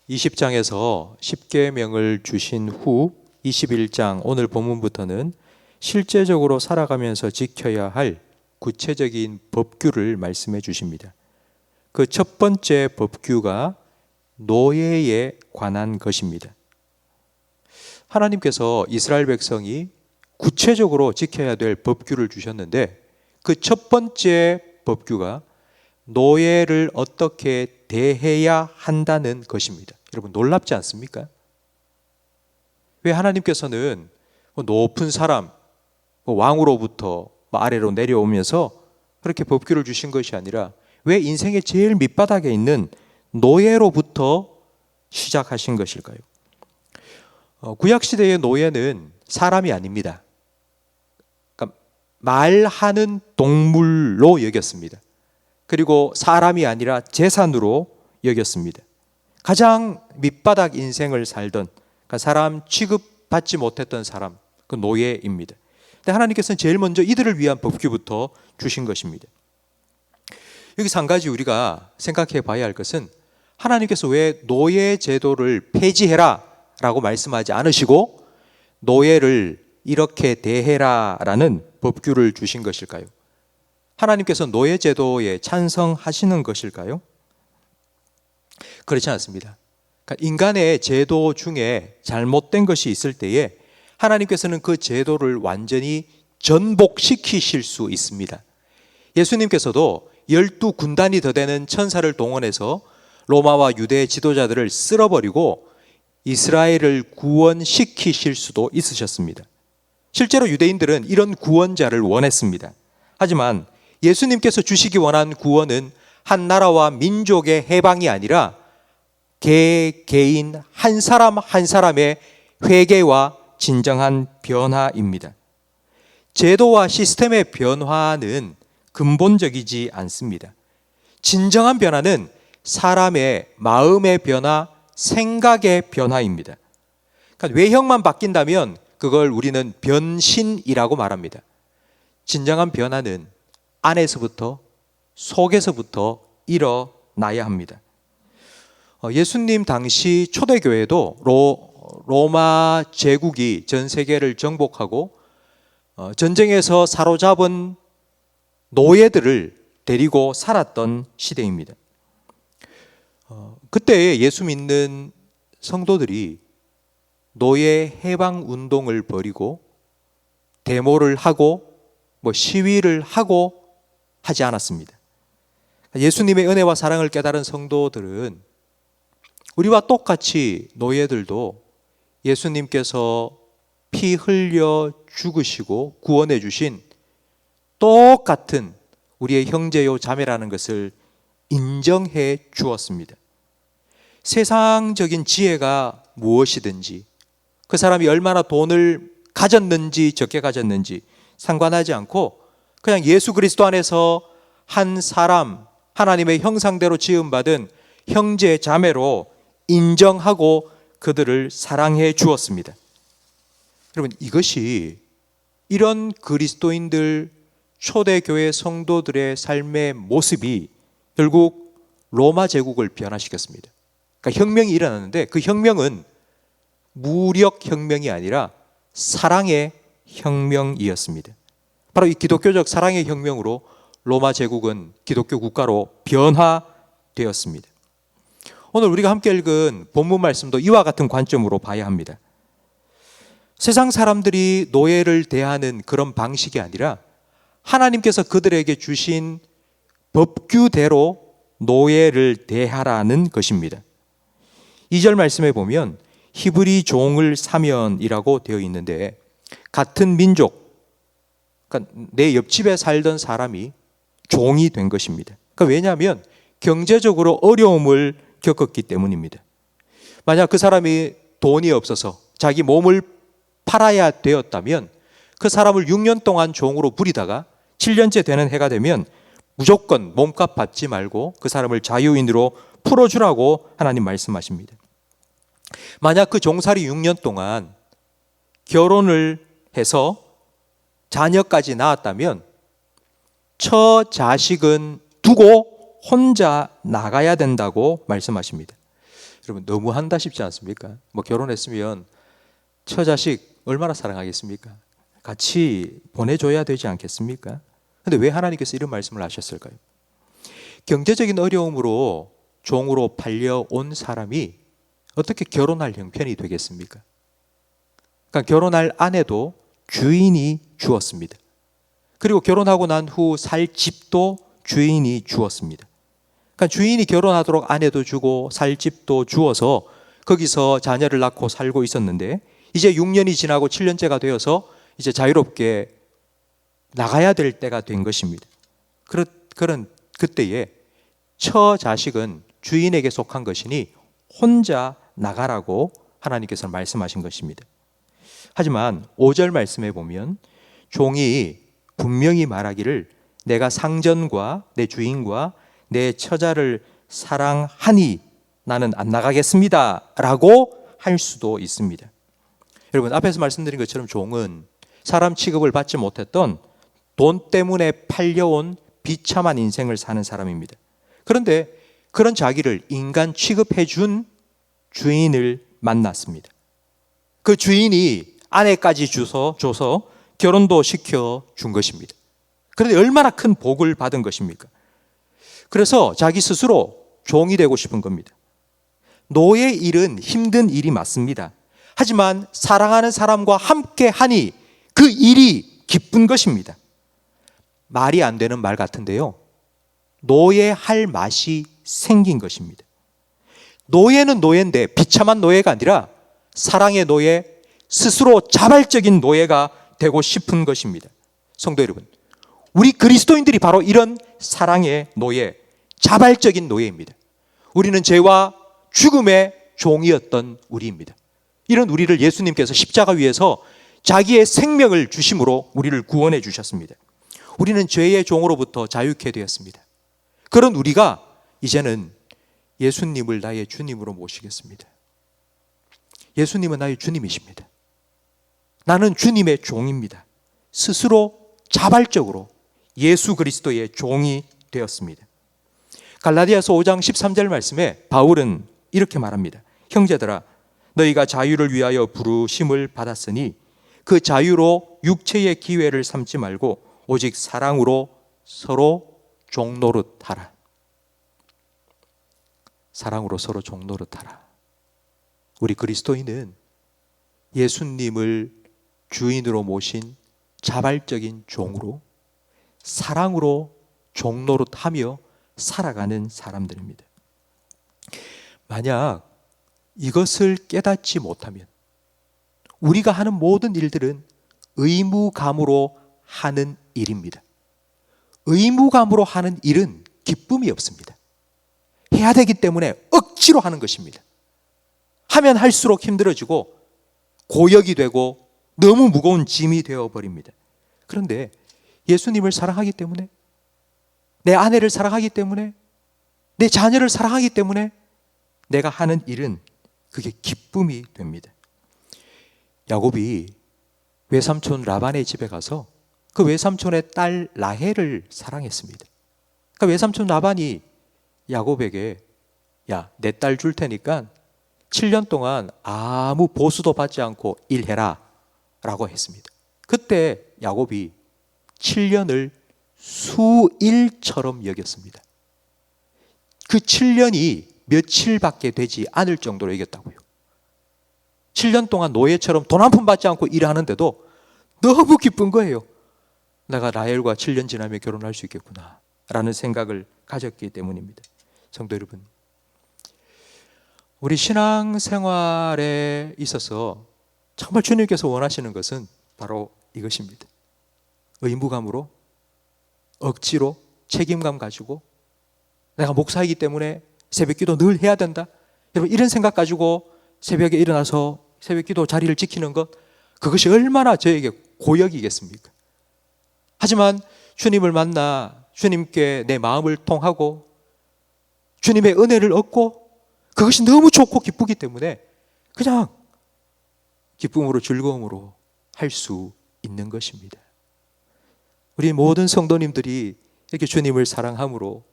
20장에서 10계명을 주신 후 21장 오늘 본문부터는 실제적으로 살아가면서 지켜야 할 구체적인 법규를 말씀해 주십니다. 그 첫 번째 법규가 노예에 관한 것입니다. 하나님께서 이스라엘 백성이 구체적으로 지켜야 될 법규를 주셨는데 그 첫 번째 법규가 노예를 어떻게 대해야 한다는 것입니다. 여러분 놀랍지 않습니까? 왜 하나님께서는 높은 사람, 왕으로부터 아래로 내려오면서 그렇게 법규를 주신 것이 아니라 왜 인생의 제일 밑바닥에 있는 노예로부터 시작하신 것일까요? 구약시대의 노예는 사람이 아닙니다. 그러니까 말하는 동물로 여겼습니다. 그리고 사람이 아니라 재산으로 여겼습니다. 가장 밑바닥 인생을 살던 그러니까 사람 취급받지 못했던 사람, 그 노예입니다. 근데 하나님께서는 제일 먼저 이들을 위한 법규부터 주신 것입니다. 여기서 한 가지 우리가 생각해 봐야 할 것은 하나님께서 왜 노예 제도를 폐지해라 라고 말씀하지 않으시고 노예를 이렇게 대해라 라는 법규를 주신 것일까요? 하나님께서 노예 제도에 찬성하시는 것일까요? 그렇지 않습니다. 그러니까 인간의 제도 중에 잘못된 것이 있을 때에 하나님께서는 그 제도를 완전히 전복시키실 수 있습니다. 예수님께서도 12군단이 더 되는 천사를 동원해서 로마와 유대 지도자들을 쓸어버리고 이스라엘을 구원시키실 수도 있으셨습니다. 실제로 유대인들은 이런 구원자를 원했습니다. 하지만 예수님께서 주시기 원한 구원은 한 나라와 민족의 해방이 아니라 개인 한 사람 한 사람의 회개와 진정한 변화입니다. 제도와 시스템의 변화는 근본적이지 않습니다. 진정한 변화는 사람의 마음의 변화, 생각의 변화입니다. 그러니까 외형만 바뀐다면 그걸 우리는 변신이라고 말합니다. 진정한 변화는 안에서부터 속에서부터 일어나야 합니다. 예수님 당시 초대교회도 로마 제국이 전 세계를 정복하고 전쟁에서 사로잡은 노예들을 데리고 살았던 시대입니다. 그때 예수 믿는 성도들이 노예 해방 운동을 벌이고 데모를 하고 시위를 하고 하지 않았습니다. 예수님의 은혜와 사랑을 깨달은 성도들은 우리와 똑같이 노예들도 예수님께서 피 흘려 죽으시고 구원해 주신 똑같은 우리의 형제요 자매라는 것을 인정해 주었습니다. 세상적인 지혜가 무엇이든지 그 사람이 얼마나 돈을 가졌는지 적게 가졌는지 상관하지 않고 그냥 예수 그리스도 안에서 한 사람 하나님의 형상대로 지음받은 형제 자매로 인정하고 그들을 사랑해 주었습니다. 여러분 이것이 이런 그리스도인들 초대교회 성도들의 삶의 모습이 결국 로마 제국을 변화시켰습니다. 그러니까 혁명이 일어났는데 그 혁명은 무력혁명이 아니라 사랑의 혁명이었습니다. 바로 이 기독교적 사랑의 혁명으로 로마 제국은 기독교 국가로 변화되었습니다. 오늘 우리가 함께 읽은 본문 말씀도 이와 같은 관점으로 봐야 합니다. 세상 사람들이 노예를 대하는 그런 방식이 아니라 하나님께서 그들에게 주신 법규대로 노예를 대하라는 것입니다. 2절 말씀에 보면 히브리 종을 사면이라고 되어 있는데 같은 민족, 그러니까 내 옆집에 살던 사람이 종이 된 것입니다. 그러니까 왜냐하면 경제적으로 어려움을 겪었기 때문입니다. 만약 그 사람이 돈이 없어서 자기 몸을 팔아야 되었다면 그 사람을 6년 동안 종으로 부리다가 7년째 되는 해가 되면 무조건 몸값 받지 말고 그 사람을 자유인으로 풀어주라고 하나님 말씀하십니다. 만약 그 종살이 6년 동안 결혼을 해서 자녀까지 낳았다면 처 자식은 두고 혼자 나가야 된다고 말씀하십니다. 여러분 너무한다 싶지 않습니까? 뭐 결혼했으면 처자식 얼마나 사랑하겠습니까? 같이 보내줘야 되지 않겠습니까? 근데 왜 하나님께서 이런 말씀을 하셨을까요? 경제적인 어려움으로 종으로 팔려온 사람이 어떻게 결혼할 형편이 되겠습니까? 그러니까 결혼할 아내도 주인이 주었습니다. 그리고 결혼하고 난 후 살 집도 주인이 주었습니다. 그러니까 주인이 결혼하도록 아내도 주고 살 집도 주어서 거기서 자녀를 낳고 살고 있었는데 이제 6년이 지나고 7년째가 되어서 이제 자유롭게 나가야 될 때가 된 것입니다. 그런 그때에 처자식은 주인에게 속한 것이니 혼자 나가라고 하나님께서 말씀하신 것입니다. 하지만 5절 말씀에 보면 종이 분명히 말하기를 내가 상전과 내 주인과 내 처자를 사랑하니 나는 안 나가겠습니다 라고 할 수도 있습니다. 여러분 앞에서 말씀드린 것처럼 종은 사람 취급을 받지 못했던 돈 때문에 팔려온 비참한 인생을 사는 사람입니다. 그런데 그런 자기를 인간 취급해 준 주인을 만났습니다. 그 주인이 아내까지 줘서 결혼도 시켜 준 것입니다. 그런데 얼마나 큰 복을 받은 것입니까? 그래서 자기 스스로 종이 되고 싶은 겁니다. 노예 일은 힘든 일이 맞습니다. 하지만 사랑하는 사람과 함께 하니 그 일이 기쁜 것입니다. 말이 안 되는 말 같은데요. 노예할 맛이 생긴 것입니다. 노예는 노예인데 비참한 노예가 아니라 사랑의 노예, 스스로 자발적인 노예가 되고 싶은 것입니다. 성도 여러분, 우리 그리스도인들이 바로 이런 사랑의 노예, 자발적인 노예입니다. 우리는 죄와 죽음의 종이었던 우리입니다. 이런 우리를 예수님께서 십자가 위에서 자기의 생명을 주심으로 우리를 구원해 주셨습니다. 우리는 죄의 종으로부터 자유케 되었습니다. 그런 우리가 이제는 예수님을 나의 주님으로 모시겠습니다. 예수님은 나의 주님이십니다. 나는 주님의 종입니다. 스스로 자발적으로 예수 그리스도의 종이 되었습니다. 갈라디아서 5장 13절 말씀에 바울은 이렇게 말합니다. 형제들아, 너희가 자유를 위하여 부르심을 받았으니 그 자유로 육체의 기회를 삼지 말고 오직 사랑으로 서로 종노릇하라. 사랑으로 서로 종노릇하라. 우리 그리스도인은 예수님을 주인으로 모신 자발적인 종으로 사랑으로 종노릇하며 살아가는 사람들입니다. 만약 이것을 깨닫지 못하면 우리가 하는 모든 일들은 의무감으로 하는 일입니다. 의무감으로 하는 일은 기쁨이 없습니다. 해야 되기 때문에 억지로 하는 것입니다. 하면 할수록 힘들어지고 고역이 되고 너무 무거운 짐이 되어버립니다. 그런데 예수님을 사랑하기 때문에, 내 아내를 사랑하기 때문에, 내 자녀를 사랑하기 때문에 내가 하는 일은 그게 기쁨이 됩니다. 야곱이 외삼촌 라반의 집에 가서 그 외삼촌의 딸 라헬을 사랑했습니다. 그러니까 외삼촌 라반이 야곱에게 야, 내 딸 줄 테니까 7년 동안 아무 보수도 받지 않고 일해라 라고 했습니다. 그때 야곱이 7년을 수일처럼 여겼습니다. 그 7년이 며칠밖에 되지 않을 정도로 여겼다고요. 7년 동안 노예처럼 돈 한 푼 받지 않고 일하는데도 너무 기쁜 거예요. 내가 라헬과 7년 지나면 결혼할 수 있겠구나 라는 생각을 가졌기 때문입니다. 성도 여러분, 우리 신앙생활에 있어서 정말 주님께서 원하시는 것은 바로 이것입니다. 의무감으로, 억지로, 책임감 가지고 내가 목사이기 때문에 새벽기도 늘 해야 된다. 여러분, 이런 생각 가지고 새벽에 일어나서 새벽기도 자리를 지키는 것, 그것이 얼마나 저에게 고역이겠습니까? 하지만 주님을 만나 주님께 내 마음을 통하고 주님의 은혜를 얻고 그것이 너무 좋고 기쁘기 때문에 그냥 기쁨으로 즐거움으로 할 수 있는 것입니다. 우리 모든 성도님들이 이렇게 주님을 사랑함으로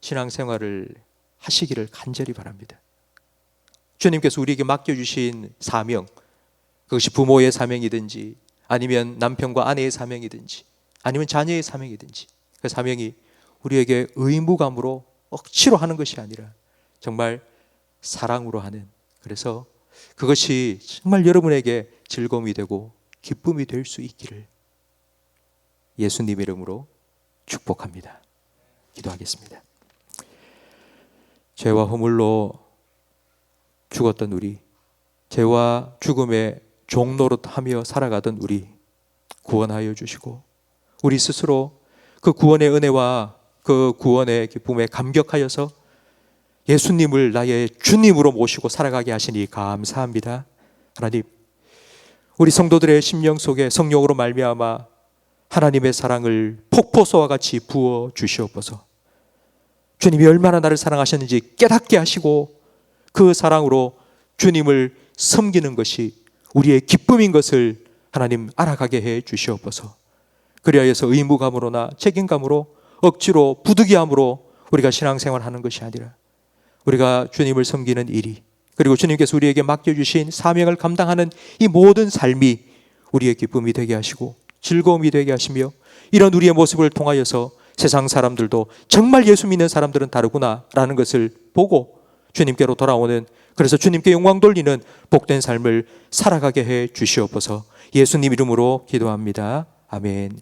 신앙생활을 하시기를 간절히 바랍니다. 주님께서 우리에게 맡겨주신 사명, 그것이 부모의 사명이든지 아니면 남편과 아내의 사명이든지 아니면 자녀의 사명이든지, 그 사명이 우리에게 의무감으로 억지로 하는 것이 아니라 정말 사랑으로 하는, 그래서 그것이 정말 여러분에게 즐거움이 되고 기쁨이 될 수 있기를 예수님 이름으로 축복합니다. 기도하겠습니다. 죄와 허물로 죽었던 우리, 죄와 죽음의 종노릇하며 살아가던 우리 구원하여 주시고, 우리 스스로 그 구원의 은혜와 그 구원의 기쁨에 감격하여서 예수님을 나의 주님으로 모시고 살아가게 하시니 감사합니다. 하나님, 우리 성도들의 심령 속에 성령으로 말미암아 하나님의 사랑을 폭포수와 같이 부어 주시옵소서. 주님이 얼마나 나를 사랑하셨는지 깨닫게 하시고 그 사랑으로 주님을 섬기는 것이 우리의 기쁨인 것을 하나님 알아가게 해 주시옵소서. 그리하여서 의무감으로나 책임감으로 억지로 부득이함으로 우리가 신앙생활하는 것이 아니라 우리가 주님을 섬기는 일이, 그리고 주님께서 우리에게 맡겨주신 사명을 감당하는 이 모든 삶이 우리의 기쁨이 되게 하시고 즐거움이 되게 하시며, 이런 우리의 모습을 통하여서 세상 사람들도 정말 예수 믿는 사람들은 다르구나 라는 것을 보고 주님께로 돌아오는, 그래서 주님께 영광 돌리는 복된 삶을 살아가게 해 주시옵소서. 예수님 이름으로 기도합니다. 아멘.